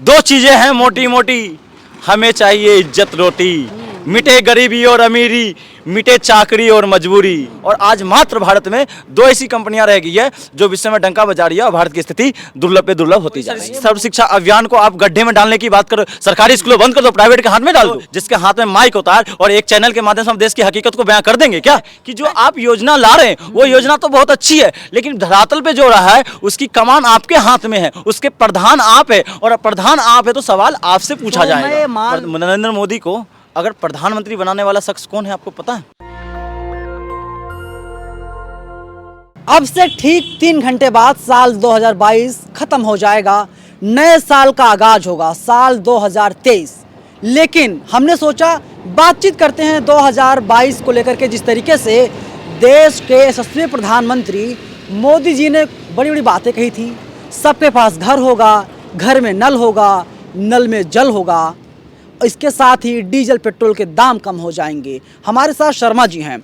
दो चीजें हैं मोटी मोटी, हमें चाहिए इज्जत रोटी, मिटे गरीबी और अमीरी, मिटे चाकरी और मजबूरी। और आज मात्र भारत में दो ऐसी कंपनियां रह गई है जो विश्व में डंका बजा रही है और भारत की स्थिति दुर्लभ पे दुर्लभ होती जा रही है। सर्व शिक्षा अभियान को आप गड्ढे में डालने की बात करो, सरकारी स्कूलों बंद कर दो, प्राइवेट के हाथ में डाल दो, जिसके हाथ में माइक होता है और एक चैनल के माध्यम से हम देश की हकीकत को बयां कर देंगे क्या कि जो आप योजना ला रहे हैं वो योजना तो बहुत अच्छी है, लेकिन धरातल पे जो रहा है उसकी कमान आपके हाथ में है, उसके प्रधान आप है, और प्रधान आप है तो सवाल आपसे पूछा जाएगा। नरेंद्र मोदी को अगर प्रधानमंत्री बनाने वाला शख्स कौन है आपको पता है? अब से ठीक 3 घंटे बाद साल 2022 खत्म हो जाएगा, नए साल का आगाज होगा, साल 2023। लेकिन हमने सोचा बातचीत करते हैं 2022 को लेकर के। जिस तरीके से देश के यशस्वी प्रधानमंत्री मोदी जी ने बड़ी बड़ी बातें कही थी, सबके पास घर होगा, घर में नल होगा, नल में जल होगा, इसके साथ ही डीजल पेट्रोल के दाम कम हो जाएंगे। हमारे साथ शर्मा जी हैं।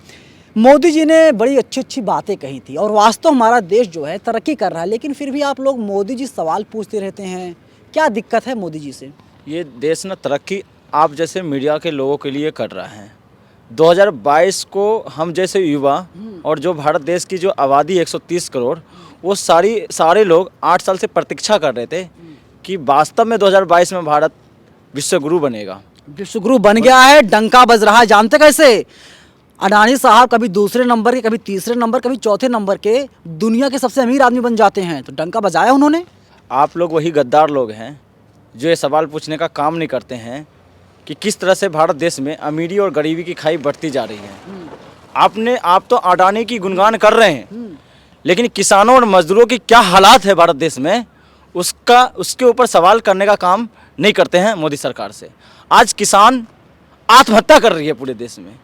मोदी जी ने बड़ी अच्छी अच्छी बातें कही थी और वास्तव हमारा देश जो है तरक्की कर रहा है, लेकिन फिर भी आप लोग मोदी जी सवाल पूछते रहते हैं, क्या दिक्कत है मोदी जी से? ये देश ना तरक्की आप जैसे मीडिया के लोगों के लिए कर रहा है। 2022 को हम जैसे युवा और जो भारत देश की जो आबादी 130 करोड़, वो सारे लोग 8 साल से प्रतीक्षा कर रहे थे कि वास्तव में 2022 में भारत विश्व गुरु बनेगा। विश्व गुरु बन गया है, डंका बज रहा है। जानते कैसे? अडानी साहब कभी दूसरे नंबर के, कभी तीसरे नंबर, कभी चौथे नंबर के दुनिया के सबसे अमीर आदमी बन जाते हैं, तो डंका बजाया उन्होंने। आप लोग वही गद्दार लोग हैं जो ये सवाल पूछने का काम नहीं करते हैं कि किस तरह से भारत देश में अमीरी और गरीबी की खाई बढ़ती जा रही है। आप तो अडानी की गुणगान कर रहे हैं, लेकिन किसानों और मजदूरों की क्या हालात है भारत देश में, उसके ऊपर सवाल करने का काम नहीं करते हैं मोदी सरकार से। आज किसान आत्महत्या कर रही है पूरे देश में,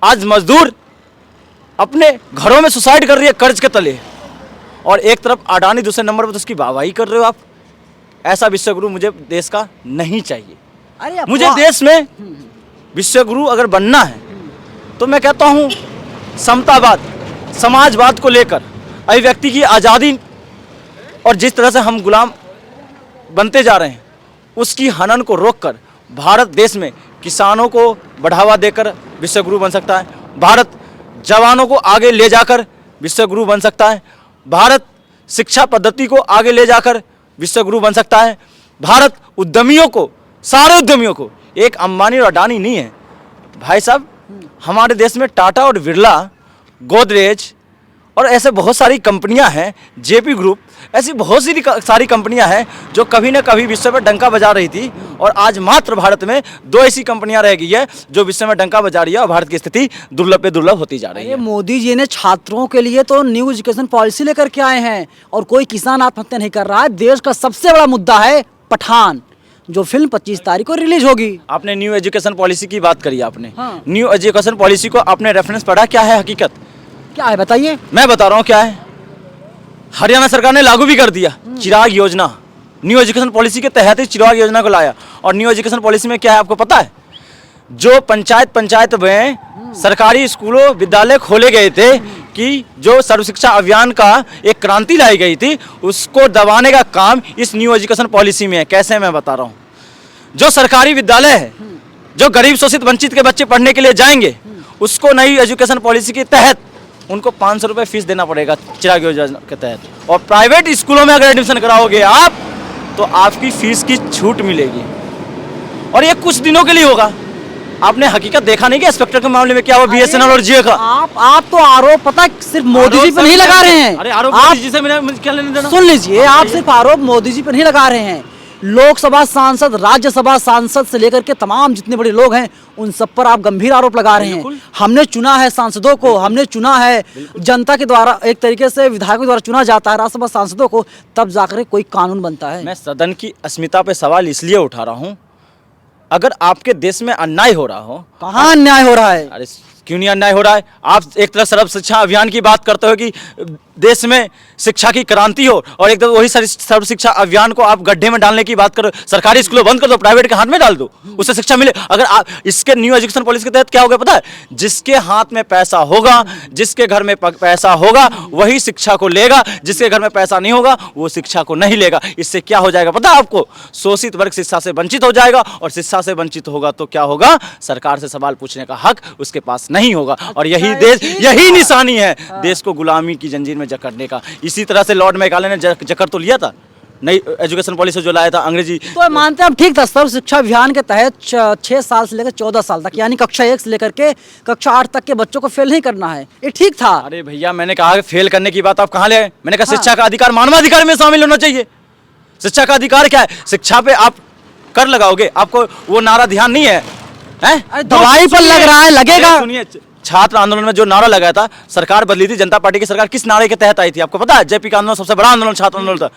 आज मजदूर अपने घरों में सुसाइड कर रही है कर्ज के तले, और एक तरफ अडानी दूसरे नंबर पर, तो उसकी वाहवाही कर रहे हो आप। ऐसा विश्वगुरु मुझे देश का नहीं चाहिए। अरे मुझे देश में विश्वगुरु अगर बनना है तो मैं कहता हूँ समतावाद, समाजवाद को लेकर, अभिव्यक्ति की आज़ादी, और जिस तरह से हम गुलाम बनते जा रहे हैं उसकी हनन को रोककर भारत देश में किसानों को बढ़ावा देकर विश्वगुरु बन सकता है। भारत जवानों को आगे ले जाकर विश्वगुरु बन सकता है। भारत शिक्षा पद्धति को आगे ले जाकर विश्वगुरु बन सकता है। भारत उद्यमियों को, सारे उद्यमियों को, एक अंबानी और अडानी नहीं है भाई साहब, हमारे देश में टाटा और बिरला, गोदरेज और ऐसे बहुत सारी कंपनियां हैं, जेपी ग्रुप, ऐसी बहुत सी सारी कंपनियां हैं जो कभी न कभी विश्व में डंका बजा रही थी, और आज मात्र भारत में दो ऐसी कंपनियां रह गई है जो विश्व में डंका बजा रही है और भारत की स्थिति दुर्लभ पे दुर्लभ होती जा रही है। मोदी जी ने छात्रों के लिए तो न्यू एजुकेशन पॉलिसी लेकर के आए हैं, और कोई किसान आत्महत्या नहीं कर रहा है। देश का सबसे बड़ा मुद्दा है पठान, जो फिल्म 25 तारीख को रिलीज होगी। आपने न्यू एजुकेशन पॉलिसी की बात करी, आपने न्यू एजुकेशन पॉलिसी को आपने रेफरेंस पढ़ा? क्या है हकीकत, क्या है बताइए? मैं बता रहा हूँ क्या है। हरियाणा सरकार ने लागू भी कर दिया चिराग योजना, न्यू एजुकेशन पॉलिसी के तहत ही चिराग योजना को लाया। और न्यू एजुकेशन पॉलिसी में क्या है आपको पता है? जो पंचायत में सरकारी स्कूलों विद्यालय खोले गए थे कि जो सर्व शिक्षा अभियान का एक क्रांति लाई गई थी, उसको दबाने का काम इस न्यू एजुकेशन पॉलिसी में है। कैसे, मैं बता रहा हूँ। जो सरकारी विद्यालय है, जो गरीब शोषित वंचित के बच्चे पढ़ने के लिए जाएंगे, उसको नई एजुकेशन पॉलिसी के तहत उनको 500 रुपये फीस देना पड़ेगा चिराग योजना के तहत। और प्राइवेट स्कूलों में अगर एडमिशन कराओगे आप तो आपकी फीस की छूट मिलेगी, और ये कुछ दिनों के लिए होगा। आपने हकीकत देखा नहीं कि इंस्पेक्टर के मामले में क्या हुआ बीएसएनएल और जियो का? आप तो आरोप पता सिर्फ मोदी जी पर नहीं लगा रहे हैं। अरे आरोप मोदी जी से मुझे क्या लेने देना? सुन लीजिए, आप सिर्फ आरोप मोदी जी पर नहीं लगा रहे हैं। लोकसभा सांसद, राज्यसभा सांसद से लेकर के तमाम जितने बड़े लोग हैं उन सब पर आप गंभीर आरोप लगा रहे हैं। हमने चुना है सांसदों को, हमने चुना है जनता के द्वारा, एक तरीके से विधायकों के द्वारा चुना जाता है राज्यसभा सांसदों को, तब जाकर कोई कानून बनता है। मैं सदन की अस्मिता पे सवाल इसलिए उठा रहा हूँ, अगर आपके देश में अन्याय हो रहा हो। कहाँ अन्याय हो रहा है? अरे क्यों नहीं अन्याय हो रहा है? आप एक तरफ सर्व शिक्षा अभियान की बात करते हो कि देश में शिक्षा की क्रांति हो और एकदम वही सर्व शिक्षा अभियान को आप गड्ढे में डालने की बात करो, सरकारी स्कूलों बंद कर दो, प्राइवेट के हाथ में डाल दो, उससे शिक्षा मिले। अगर आप इसके न्यू एजुकेशन पॉलिसी के तहत क्या होगा पता है, जिसके हाथ में पैसा होगा, जिसके घर में पैसा होगा वही शिक्षा को लेगा, जिसके घर में पैसा नहीं होगा वो शिक्षा को नहीं लेगा। इससे क्या हो जाएगा पता है आपको, शोषित वर्ग शिक्षा से वंचित हो जाएगा और शिक्षा से वंचित होगा तो क्या होगा, सरकार से सवाल पूछने का हक उसके पास नहीं होगा। और यही देश, यही निशानी है देश को गुलामी की जंजीर में जकड़ने का। इसी तरह से लॉर्ड मैकाले ने जकड़ तो लिया था, नई एजुकेशन पॉलिसी जो लाया था अंग्रेजी। तो मानते हैं हम ठीक था, सर्व शिक्षा अभियान के तहत 6 साल से लेकर 14 साल तक, यानी कक्षा 1 से लेकर के कक्षा 8 तक के बच्चों को फेल नहीं करना है, ये ठीक था। अरे भैया मैंने कहा फेल करने की बात आप कहाँ ले आए? मैंने कहा शिक्षा का अधिकार मानवाधिकार में शामिल होना चाहिए। शिक्षा का अधिकार क्या है? शिक्षा पे आप कर लगाओगे, आपको वो नारा ध्यान नहीं है, हैं? दवाई पर लग रहा है, लगेगा। सुनिए, छात्र आंदोलन में जो नारा लगाया था, सरकार बदली थी, जनता पार्टी की सरकार किस नारे के तहत आई थी आपको पता है? जेपी का आंदोलन सबसे बड़ा आंदोलन छात्र आंदोलन था।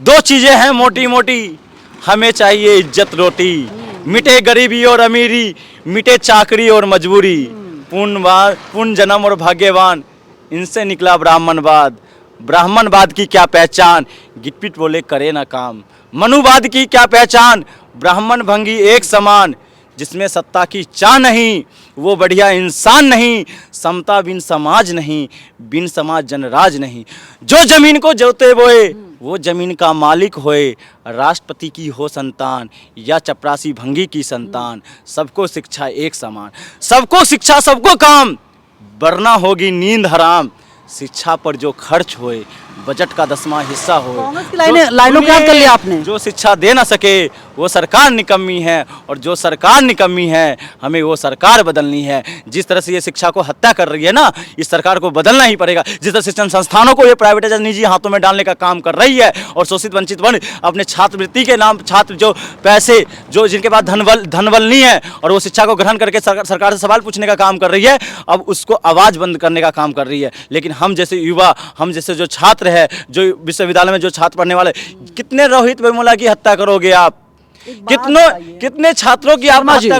2 चीजें हैं मोटी मोटी, हमें चाहिए इज्जत रोटी, मिटे गरीबी और अमीरी, मिटे चाकरी और मजबूरी, पुण्य जन्म और भाग्यवान, इनसे निकला ब्राह्मणवाद। ब्राह्मणवाद की क्या पहचान, गिटपिट बोले करे ना काम। मनुवाद की क्या पहचान, ब्राह्मण भंगी एक समान, जिसमें सत्ता की चाह नहीं वो बढ़िया इंसान नहीं। समता बिन समाज नहीं, बिन समाज जनराज नहीं। जो जमीन को जोते बोए वो जमीन का मालिक होए, राष्ट्रपति की हो संतान या चपरासी भंगी की संतान। सबको शिक्षा एक समान, सबको शिक्षा सबको काम, वरना होगी नींद हराम। शिक्षा पर जो खर्च होए बजट का 10वां हिस्सा हो। कांग्रेस की लाइनों को याद कर लिया आपने। जो शिक्षा दे ना सके वो सरकार निकम्मी है, और जो सरकार निकम्मी है हमें वो सरकार बदलनी है। जिस तरह से ये शिक्षा को हत्या कर रही है ना, इस सरकार को बदलना ही पड़ेगा। जिस तरह शिक्षण संस्थानों को ये प्राइवेटाइज निजी हाथों में डालने का काम कर रही है और शोषित वंचित वर्ग अपने छात्रवृत्ति के नाम, छात्र जो पैसे जो जिनके पास धनबल नहीं है और वो शिक्षा को ग्रहण करके सरकार से सवाल पूछने का काम कर रही है, अब उसको आवाज़ बंद करने का काम कर रही है। लेकिन हम जैसे युवा, हम जैसे जो छात्र है, जो विश्वविद्यालय में जो छात्र पढ़ने वाले, कितने रोहित वेमुला की हत्या करोगे आप? कितने छात्रों की आप हत्या,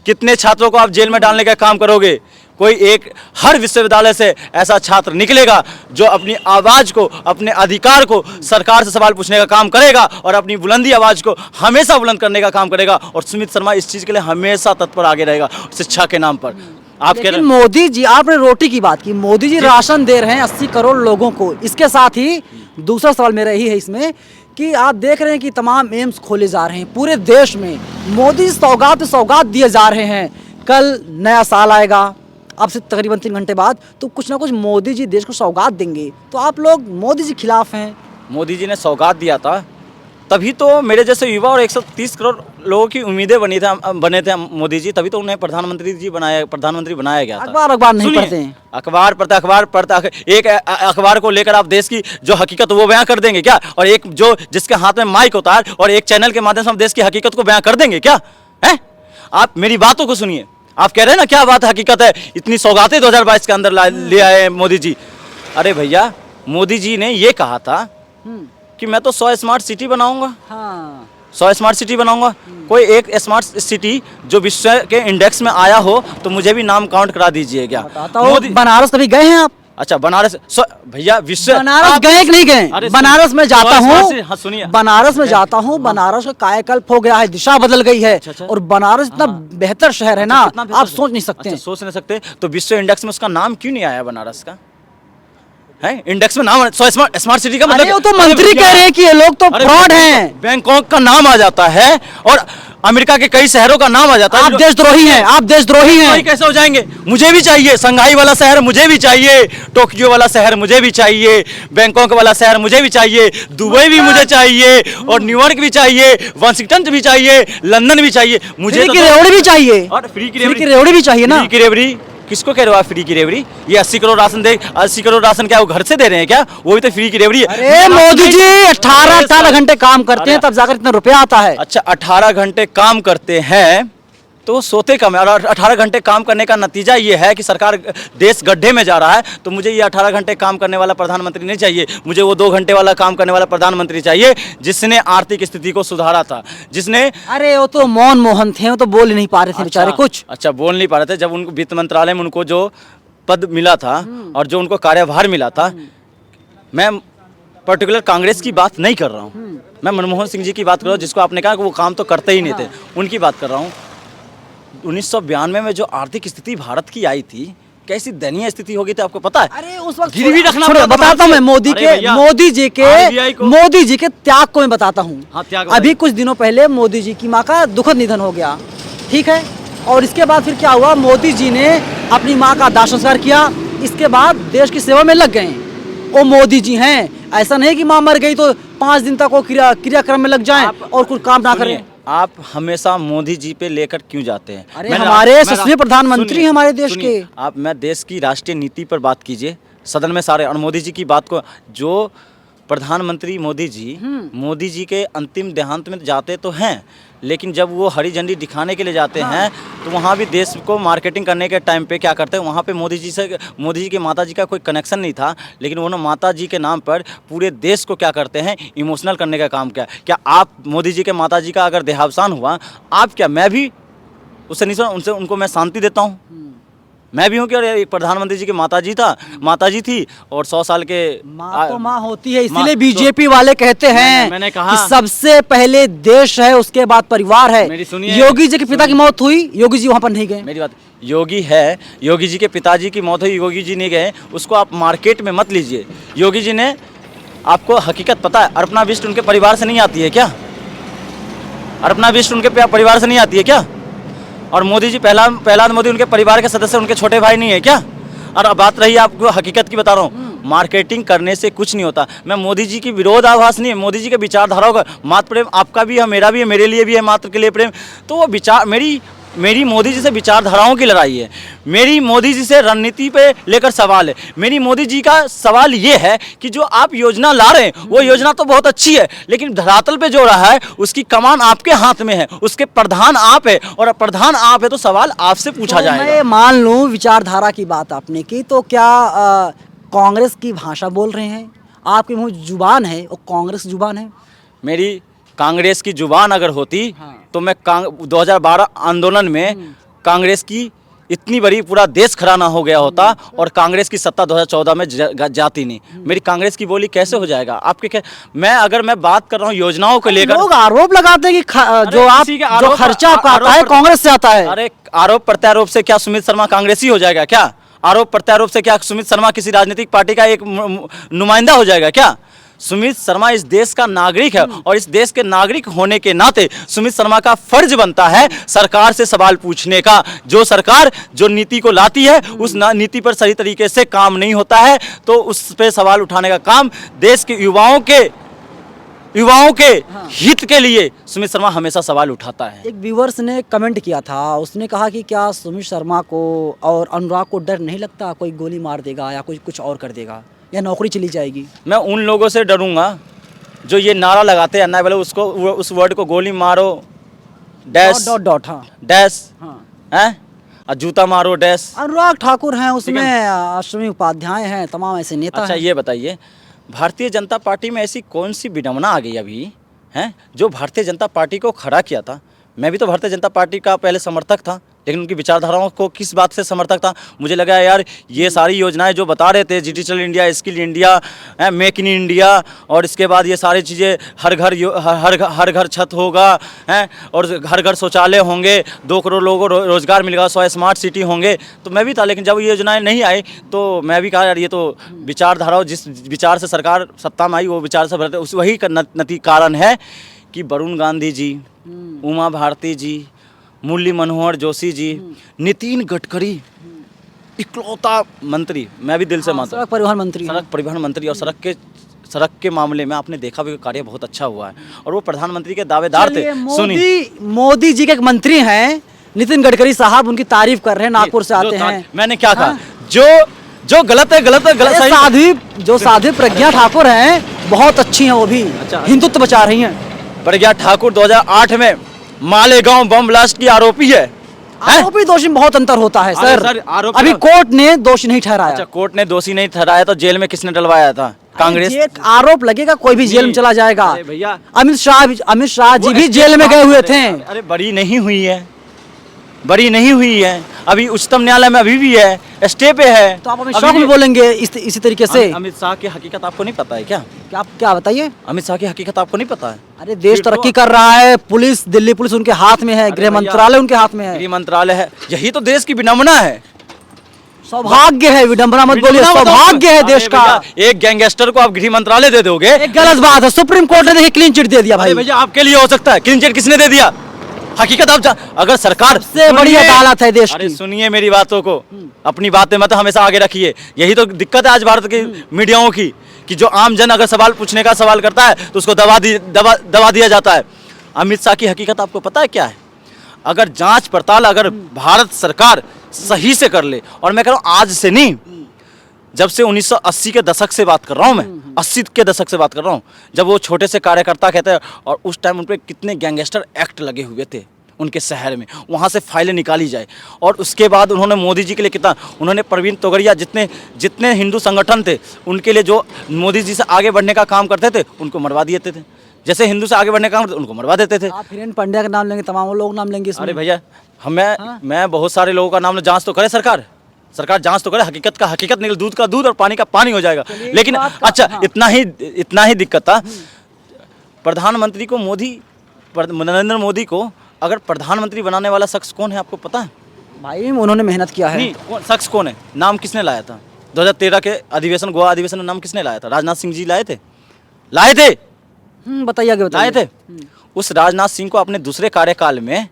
कितने छात्रों को आप जेल में डालने का काम करोगे? कोई एक हर विश्वविद्यालय से ऐसा छात्र निकलेगा जो अपनी आवाज को, अपने अधिकार को सरकार से सवाल पूछने का काम करेगा और अपनी बुलंदी आवाज को हमेशा बुलंद करने का काम करेगा। और सुमित शर्मा इस चीज के लिए हमेशा तत्पर आगे रहेगा शिक्षा के नाम पर। आप कह रहे हैं मोदी जी, आपने रोटी की बात की, मोदी जी राशन दे रहे हैं 80 करोड़ लोगों को। इसके साथ ही दूसरा सवाल मेरा यही है इसमें कि आप देख रहे हैं कि तमाम एम्स खोले जा रहे हैं पूरे देश में, मोदी सौगात दिए जा रहे हैं। कल नया साल आएगा, अब से तकरीबन 3 घंटे बाद, तो कुछ ना कुछ मोदी जी देश को सौगात देंगे, तो आप लोग मोदी जी खिलाफ हैं। मोदी जी ने सौगात दिया था तभी तो मेरे जैसे युवा और 130 करोड़ लोगों की उम्मीदें बने थे मोदी जी, तभी तो उन्हें प्रधानमंत्री बनाया गया था। अखबार नहीं पढ़ते हैं? अखबार पढ़ता एक अखबार को लेकर आप देश की जो हकीकत वो बयां कर देंगे क्या? और एक जो जिसके हाथ में माइक होता है और एक चैनल के माध्यम से हम देश की हकीकत को बयां कर देंगे क्या? है? आप मेरी बातों को सुनिए, आप कह रहे हैं ना क्या बात हकीकत है, इतनी सौगातें 2022 के अंदर ले आए मोदी जी। अरे भैया, मोदी जी ने ये कहा था कि मैं तो 100 स्मार्ट सिटी बनाऊंगा। हाँ। 100 स्मार्ट सिटी बनाऊंगा। कोई एक स्मार्ट सिटी जो विश्व के इंडेक्स में आया हो तो मुझे भी नाम काउंट करा दीजिए क्या? बनारस कभी गए हैं आप? अच्छा, बनारस भैया विश्व बनारस गए कि नहीं गए? बनारस में जाता हूँ, हाँ सुनिए, बनारस में जाता हूँ, बनारस का कायाकल्प हो गया है, दिशा बदल गई है। और बनारस इतना बेहतर शहर है ना, आप सोच नहीं सकते। सोच नहीं सकते तो विश्व इंडेक्स में उसका नाम क्यों नहीं आया बनारस का? है इंडेक्स में नाम 100 स्मार्ट सिटी का मतलब? वो तो मंत्री कह रहे हैं कि ये लोग तो फ्रॉड हैं। बैंकॉक का नाम आ जाता है और अमेरिका के कई शहरों का नाम आ जाता है। आप देशद्रोही हैं, आप देशद्रोही हैं। कैसे हो जाएंगे? मुझे भी चाहिए शंघाई वाला शहर, मुझे भी चाहिए टोक्यो वाला शहर, मुझे भी चाहिए बैंकॉक वाला शहर, मुझे भी चाहिए दुबई भी मुझे चाहिए और न्यूयॉर्क भी चाहिए, वाशिंगटन भी चाहिए, लंदन भी चाहिए। मुझे फ्री की रेवड़ी भी चाहिए और फ्री की रेवड़ी भी चाहिए ना। फ्री की रेवड़ी किसको कह रहे हो आप? फ्री की रेवड़ी? ये 80 करोड़ राशन 80 करोड़ राशन क्या वो घर से दे रहे हैं क्या? वो भी तो फ्री की रेवड़ी है। अरे मोदी जी 18 घंटे काम करते हैं तब जाकर इतना रुपया आता है। अच्छा, 18 घंटे काम करते हैं तो सोते कम है, और 18 घंटे काम करने का नतीजा ये है कि सरकार देश गड्ढे में जा रहा है। तो मुझे ये 18 घंटे काम करने वाला प्रधानमंत्री नहीं चाहिए, मुझे वो 2 घंटे वाला काम करने वाला प्रधानमंत्री चाहिए जिसने आर्थिक स्थिति को सुधारा था, जिसने। अरे वो तो मौन मोहन थे, वो तो बोल नहीं पा रहे थे बेचारे कुछ। अच्छा, बोल नहीं पा रहे थे। जब उनको वित्त मंत्रालय में उनको जो पद मिला था और जो उनको कार्यभार मिला था, मैं पर्टिकुलर कांग्रेस की बात नहीं कर रहा हूँ, मैं मनमोहन सिंह जी की बात कर रहा हूँ, जिसको आपने कहा कि वो काम तो करते ही नहीं थे, उनकी बात कर रहा हूँ। 1992 में जो आर्थिक स्थिति भारत की आई थी, कैसी दयनीय स्थिति हो गई थी आपको पता है? अरे उस वक्त गिरवी रखना छोड़ो, पड़ा था बताता हूँ मैं भारत से। मोदी जी RBI के मोदी जी के त्याग को मैं बताता हूँ। हाँ, त्याग अभी कुछ दिनों पहले मोदी जी की माँ का दुखद निधन हो गया, ठीक है, और इसके बाद फिर क्या हुआ, मोदी जी ने अपनी माँ का दाह संस्कार किया, इसके बाद देश की सेवा में लग गए। वो मोदी जी हैं, ऐसा नहीं कि माँ मर गई तो 5 दिन तक वो क्रियाक्रम में लग जाएं और कुछ काम ना करें। आप हमेशा मोदी जी पे लेकर क्यों जाते हैं? अरे हमारे यशस्वी प्रधानमंत्री सुनिए, हमारे देश सुनिए, के। आप मैं देश की राष्ट्रीय नीति पर बात कीजिए सदन में सारे, और मोदी जी की बात को, जो प्रधानमंत्री मोदी जी के अंतिम देहांत में जाते तो हैं, लेकिन जब वो हरी झंडी दिखाने के लिए जाते हैं तो वहाँ भी देश को मार्केटिंग करने के टाइम पे क्या करते हैं, वहाँ पे मोदी जी के माता जी का कोई कनेक्शन नहीं था, लेकिन उन्होंने माता जी के नाम पर पूरे देश को क्या करते हैं, इमोशनल करने का काम किया। क्या आप मोदी जी के माता जी का अगर देहावसान हुआ, आप क्या, मैं भी उससे नहीं, उनसे उनको मैं शांति देता हूँ, मैं भी हूँ कि अरे प्रधानमंत्री जी की माता जी थी और 100 साल के माँ तो माँ होती है, माँ इसीलिए तो- बीजेपी वाले कहते हैं मैंने कहा कि सबसे पहले देश है, उसके बाद परिवार है। मेरी सुनिए, योगी जी के पिता की मौत हुई, योगी जी वहाँ पर नहीं गए। मेरी बात, योगी जी के पिताजी की मौत हुई, योगी जी नहीं गए, उसको आप मार्केट में मत लीजिए। योगी जी ने, आपको हकीकत पता है, अर्पणा बिष्ट उनके परिवार से नहीं आती है क्या? अर्पणा बिष्ट उनके परिवार से नहीं आती है क्या? और मोदी जी, प्रहलाद मोदी उनके परिवार के सदस्य, उनके छोटे भाई नहीं है क्या? और अब बात रही, आपको हकीकत की बता रहा हूँ, मार्केटिंग करने से कुछ नहीं होता। मैं मोदी जी की विरोधाभास नहीं है, मोदी जी के विचारधाराओं का मातृ प्रेम आपका भी है, मेरा भी है, मेरे लिए भी है, मातृ के लिए प्रेम, तो वो विचार, मेरी मोदी जी से विचारधाराओं की लड़ाई है, मेरी मोदी जी से रणनीति पे लेकर सवाल है। मेरी मोदी जी का सवाल ये है कि जो आप योजना ला रहे हैं वो योजना तो बहुत अच्छी है, लेकिन धरातल पे जो रहा है उसकी कमान आपके हाथ में है, उसके प्रधान आप है, और प्रधान आप है तो सवाल आपसे पूछा जाएगा। मैं मान लूँ विचारधारा की बात आपने की, तो क्या कांग्रेस की भाषा बोल रहे हैं? आपके मुँह जुबान है वो कांग्रेस की जुबान है? मेरी कांग्रेस की जुबान अगर होती तो मैं 2012 आंदोलन में कांग्रेस की इतनी बड़ी पूरा देश खड़ा ना हो गया होता और कांग्रेस की सत्ता 2014 में जाती नहीं। मेरी कांग्रेस की बोली कैसे हो जाएगा आपके? मैं बात कर रहा हूँ योजनाओं को लेकर। लोग आरोप लगाते हैं कि जो खर्चा आपका आता है कांग्रेस से आता है। अरे आरोप प्रत्यारोप से क्या सुमित शर्मा कांग्रेसी हो जाएगा क्या? आरोप प्रत्यारोप से क्या सुमित शर्मा किसी राजनीतिक पार्टी का एक नुमाइंदा हो जाएगा क्या? सुमित शर्मा इस देश का नागरिक है और इस देश के नागरिक होने के नाते सुमित शर्मा का फर्ज बनता है सरकार से सवाल पूछने का। जो सरकार जो नीति को लाती है उस नीति पर सही तरीके से काम नहीं होता है तो उस पे सवाल उठाने का काम देश के युवाओं के हित के लिए सुमित शर्मा हमेशा सवाल उठाता है। एक व्यूअर्स ने कमेंट किया था, उसने कहा कि क्या सुमित शर्मा को और अनुराग को डर नहीं लगता कोई गोली मार देगा या कोई कुछ और कर देगा या नौकरी चली जाएगी? मैं उन लोगों से डरूंगा जो ये नारा लगाते हैं ना, बोले उसको उस वर्ड को गोली मारो डैश डॉट हाँ डैश हाँ हैं और जूता मारो डैश। अनुराग ठाकुर हैं उसमें, अश्विनी उपाध्याय हैं, तमाम ऐसे नेता अच्छा हैं। ये बताइए भारतीय जनता पार्टी में ऐसी कौन सी विडंबना आ गई अभी हैं जो भारतीय जनता पार्टी को खड़ा किया था? मैं भी तो भारतीय जनता पार्टी का पहले समर्थक था, लेकिन उनकी विचारधाराओं को किस बात से समर्थक था? मुझे लगा यार ये सारी योजनाएं जो बता रहे थे, digital India, skill India, make in India, और इसके बाद ये सारी चीज़ें हर घर छत होगा हैं और हर घर शौचालय होंगे, 2 करोड़ लोगों को रोजगार मिलेगा, 100 स्मार्ट सिटी होंगे, तो मैं भी था। लेकिन जब ये योजनाएं नहीं आई तो मैं भी कहा यार ये तो विचारधारा, जिस विचार से सरकार सत्ता में आई वो विचार से वही कारण है कि वरुण गांधी जी, उमा भारती जी, मुरली मनोहर जोशी जी, नितिन गडकरी इकलौता मंत्री, मैं भी दिल से मानता हूँ, सड़क परिवहन मंत्री, सड़क परिवहन मंत्री, और सड़क के मामले में आपने देखा भी कार्य बहुत अच्छा हुआ है और वो प्रधानमंत्री के दावेदार थे। सुनिए मोदी जी के एक मंत्री हैं नितिन गडकरी साहब, उनकी तारीफ कर रहे हैं, नागपुर से आते हैं। मैंने क्या कहा? जो गलत है गलत सही। जो साध्वी प्रज्ञा ठाकुर हैं बहुत अच्छी हैं, वो भी हिंदुत्व बचा रही हैं। प्रज्ञा ठाकुर 2008 में मालेगांव बम ब्लास्ट की आरोपी है। आरोपी दोषी में बहुत अंतर होता है सर। अभी कोर्ट ने दोषी नहीं ठहराया। अच्छा, कोर्ट ने दोषी नहीं ठहराया तो जेल में किसने डलवाया था? कांग्रेस। आरोप लगेगा कोई भी जेल में चला जाएगा। भैया अमित शाह जी भी जेल में गए हुए थे। अरे बरी नहीं हुई है, अभी उच्चतम न्यायालय में अभी भी है, स्टे पे है। तो आप अमित शाह को भी बोलेंगे इसी तरीके से? अमित शाह की हकीकत आपको नहीं पता है क्या? क्या बताइए? अमित शाह की हकीकत आपको नहीं पता है? अरे देश तरक्की कर रहा है, पुलिस, दिल्ली पुलिस उनके हाथ में है, गृह मंत्रालय उनके हाथ में है। गृह मंत्रालय है, यही तो देश की विडंबना है। सौभाग्य है, विडंबना मत बोलिए, सौभाग्य है देश का। एक गैंगस्टर को आप गृह मंत्रालय दे दोगे, एक गलत बात है। सुप्रीम कोर्ट ने देखिए क्लीन चिट दे दिया भाई। भैया आपके लिए हो सकता है, क्लीन चिट किसने दे दिया? हकीकत आप अगर सरकार से बड़ी अदालत है देश की। सुनिए मेरी बातों को, अपनी बातें मत हमेशा आगे रखिए। यही तो दिक्कत है आज भारत की मीडियाओं की, कि जो आम जन अगर सवाल पूछने का सवाल करता है तो उसको दबा दिया जाता है। अमित शाह की हकीकत आपको पता है क्या है? अगर जांच पड़ताल अगर भारत सरकार सही से कर ले, और मैं कह रहा हूँ आज से नहीं, जब से 1980 के दशक से बात कर रहा हूँ मैं, 80 के दशक से बात कर रहा हूँ, जब वो छोटे से कार्यकर्ता कहते हैं, और उस टाइम उन पर कितने गैंगस्टर एक्ट लगे हुए थे उनके शहर में, वहाँ से फाइलें निकाली जाए। और उसके बाद उन्होंने मोदी जी के लिए कितना, उन्होंने प्रवीण तोगड़िया जितने हिंदू संगठन थे उनके लिए, जो मोदी जी से आगे बढ़ने का काम करते थे उनको मरवा देते थे। जैसे हिंदू से आगे बढ़ने का काम करते उनको मरवा देते थे। आप हिरेन पंड्या का नाम लेंगे, तमाम लोग नाम लेंगे इसमें। अरे भैया मैं बहुत सारे लोगों का नाम, जांच तो करे सरकार जांच तो करे, हकीकत का हकीकत निकल, दूध का दूध और पानी का पानी हो जाएगा। लेकिन अच्छा हाँ। इतना ही दिक्कत था। प्रधानमंत्री को नरेंद्र मोदी को अगर प्रधानमंत्री बनाने वाला शख्स कौन है आपको पता है? भाई उन्होंने मेहनत किया है। नहीं, शख्स कौन है? नाम किसने लाया था? 2013 के अधिवेशन, गोवा अधिवेशन में नाम किसने लाया था? राजनाथ सिंह जी लाए थे। बताइए लाए थे। उस राजनाथ सिंह को अपने दूसरे कार्यकाल में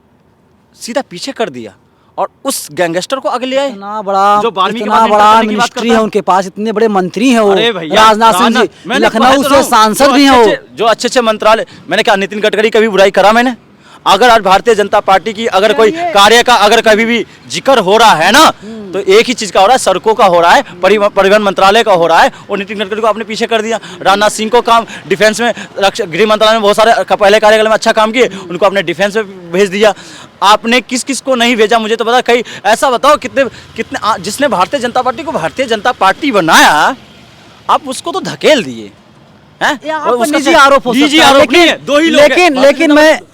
सीधा पीछे कर दिया और उस गैंगस्टर को आगे ले आए। इतना बड़ा मिनिस्ट्री है उनके पास, इतने बड़े मंत्री हैं वो, राजनाथ सिंह जी, लखनऊ से सांसद भी हैं वो, जो अच्छे मंत्रालय। मैंने कहा नितिन गडकरी कभी बुराई करा मैंने? अगर आज भारतीय जनता पार्टी की अगर कोई कार्य का अगर कभी भी जिक्र हो रहा है ना, तो एक ही चीज का हो रहा है, सड़कों का हो रहा है, परिवहन मंत्रालय का हो रहा है। और नितिन गडकरी को आपने पीछे कर दिया। राजनाथ सिंह को काम डिफेंस में, गृह मंत्रालय में बहुत सारे पहले कार्यकाल में अच्छा काम किए, उनको आपने डिफेंस में भेज दिया। आपने किस किस को नहीं भेजा मुझे तो पता। कहीं ऐसा बताओ कितने जिसने भारतीय जनता पार्टी को भारतीय जनता पार्टी बनाया, आप उसको तो धकेल दिए। निजी आरोप हो सकता है,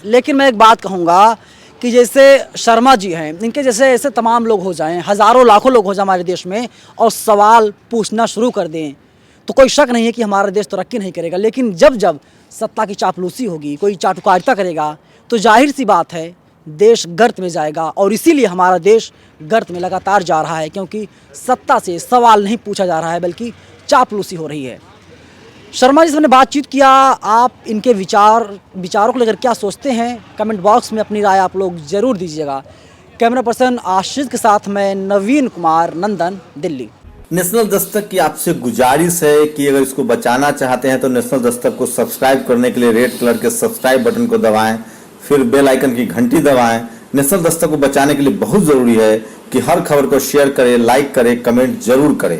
लेकिन मैं एक बात कहूंगा कि जैसे शर्मा जी हैं, इनके जैसे ऐसे तमाम लोग हो जाएं, हजारों लाखों लोग हो जाए हमारे देश में और सवाल पूछना शुरू कर दें, तो कोई शक नहीं है कि हमारा देश तरक्की नहीं करेगा। लेकिन जब जब सत्ता की चापलूसी होगी, कोई चाटुकारिता करेगा, तो जाहिर सी बात है देश गर्त में जाएगा। और इसीलिए हमारा देश गर्त में लगातार जा रहा है, क्योंकि सत्ता से सवाल नहीं पूछा जा रहा है बल्कि चापलूसी हो रही है। शर्मा जी से मैंने बातचीत किया, आप इनके विचारों को लेकर क्या सोचते हैं, कमेंट बॉक्स में अपनी राय आप लोग ज़रूर दीजिएगा। कैमरा पर्सन आशीष के साथ मैं नवीन कुमार, नंदन, दिल्ली। नेशनल दस्तक की आपसे गुजारिश है कि अगर इसको बचाना चाहते हैं तो नेशनल दस्तक को सब्सक्राइब करने के लिए रेड कलर के सब्सक्राइब बटन को दबाएं, फिर बेल आइकन की घंटी दबाएं। नेशनल दस्तक को बचाने के लिए बहुत ज़रूरी है कि हर खबर को शेयर करें, लाइक करें, कमेंट जरूर करें।